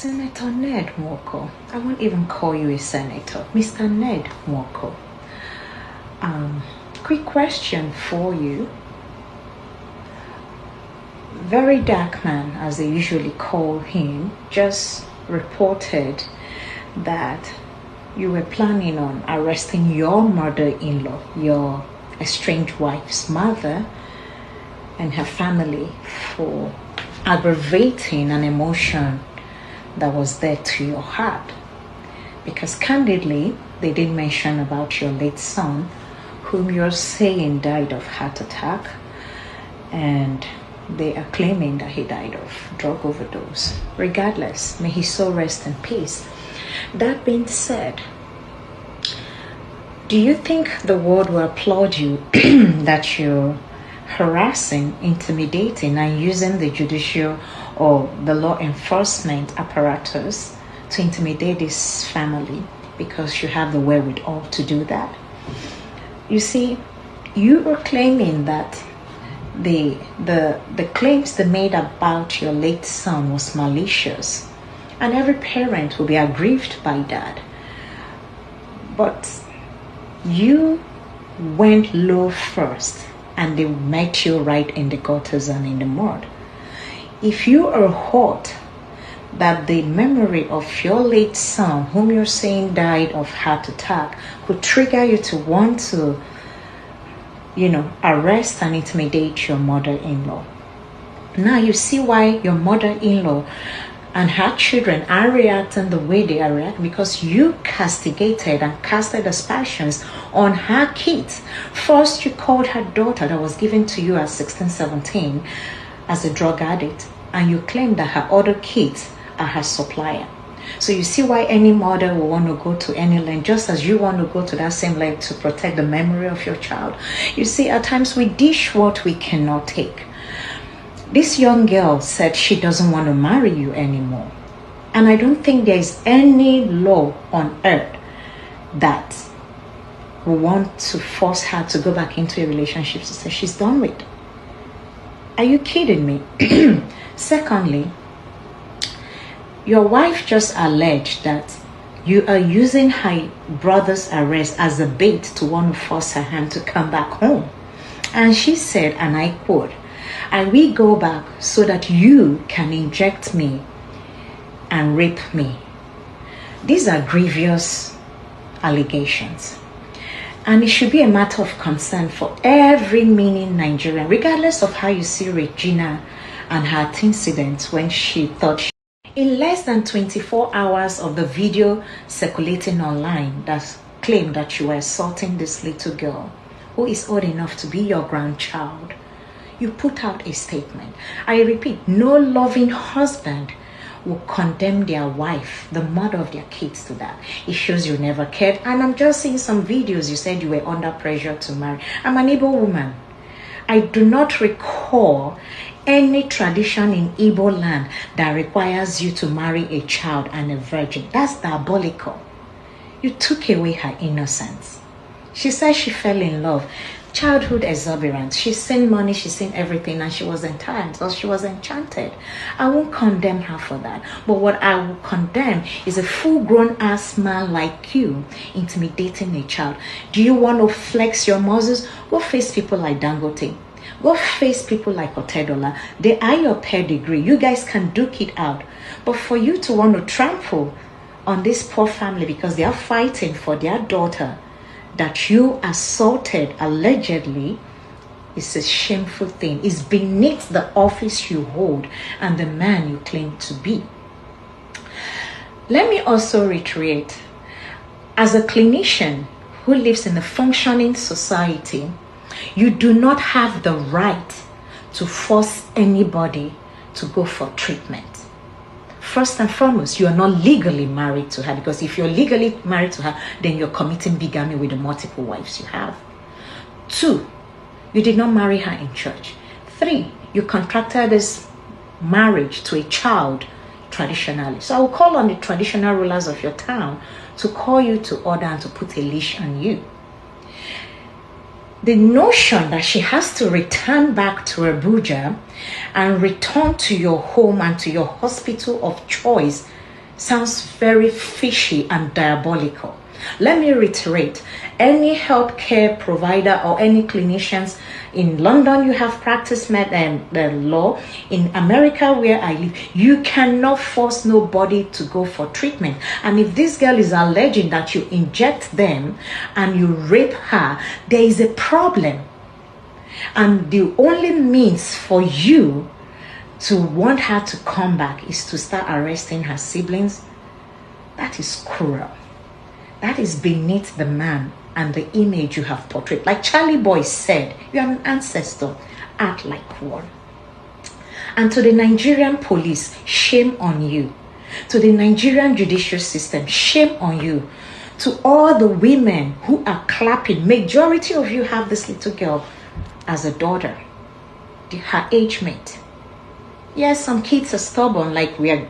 Senator Ned Nwoko. I won't even call you a senator. Mr. Ned Nwoko. Quick question for you. Very dark man, as they usually call him, just reported that you were planning on arresting your mother-in-law, your estranged wife's mother, and her family for aggravating an emotion that was there to your heart. Because candidly, they didn't mention about your late son, whom you're saying died of heart attack, and they are claiming that he died of drug overdose. Regardless, may his soul rest in peace. That being said, do you think the world will applaud you that you're harassing, intimidating, and using the judicial or the law enforcement apparatus to intimidate this family because you have the wherewithal to do that? You see, you are claiming that the claims they made about your late son was malicious, and every parent will be aggrieved by that. But you went low first, and they met you right in the gutters and in the mud. If you are hurt that the memory of your late son, whom you're saying died of heart attack, could trigger you to want to, arrest and intimidate your mother-in-law. Now you see why your mother-in-law and her children are reacting the way they are reacting, because you castigated and casted aspersions on her kids. First, you called her daughter that was given to you at 16, 17 as a drug addict, and you claimed that her other kids are her supplier. So you see why any mother will want to go to any length, just as you want to go to that same length to protect the memory of your child. You see, at times we dish what we cannot take. This young girl said she doesn't want to marry you anymore. And I don't think there is any law on earth that will want to force her to go back into a relationship to say she's done with. Are you kidding me? Secondly, your wife just alleged that you are using her brother's arrest as a bait to want to force her hand to come back home. And she said, and I quote, "I will go back so that you can inject me and rape me." These are grievous allegations. And it should be a matter of concern for every meaning Nigerian, regardless of how you see Regina and her incident when she thought in less than 24 hours of the video circulating online that claimed that you were assaulting this little girl who is old enough to be your grandchild, you put out a statement. I repeat, no loving husband will condemn their wife, the mother of their kids, to that. It shows you never cared. And I'm just seeing some videos. You said you were under pressure to marry. I'm an Igbo woman. I do not recall any tradition in Igbo land that requires you to marry a child and a virgin. That's diabolical. You took away her innocence. She said she fell in love. Childhood exuberance. She's seen money, she's seen everything, and she was entranced, or she was enchanted. I won't condemn her for that. But what I will condemn is a full-grown ass man like you intimidating a child. Do you want to flex your muscles? Go face people like Dangote. Go face people like Otedola. They are your pedigree. You guys can duke it out. But for you to want to trample on this poor family because they are fighting for their daughter that you assaulted allegedly is a shameful thing. It's beneath the office you hold and the man you claim to be. Let me also reiterate, as a clinician who lives in a functioning society, you do not have the right to force anybody to go for treatment. First and foremost, you are not legally married to her, because if you're legally married to her, then you're committing bigamy with the multiple wives you have. 2, you did not marry her in church. 3, you contracted this marriage to a child traditionally. So I will call on the traditional rulers of your town to call you to order and to put a leash on you. The notion that she has to return back to Abuja and return to your home and to your hospital of choice sounds very fishy and diabolical. Let me reiterate, any healthcare provider or any clinicians in London, you have practiced the law. In America, where I live, you cannot force nobody to go for treatment. And if this girl is alleging that you inject them and you rape her, there is a problem. And the only means for you to want her to come back is to start arresting her siblings. That is cruel. That is beneath the man and the image you have portrayed. Like Charlie Boy said, you are an ancestor. Act like one. And to the Nigerian police, shame on you. To the Nigerian judicial system, shame on you. To all the women who are clapping, majority of you have this little girl as a daughter, her age mate. Yes, some kids are stubborn, like we are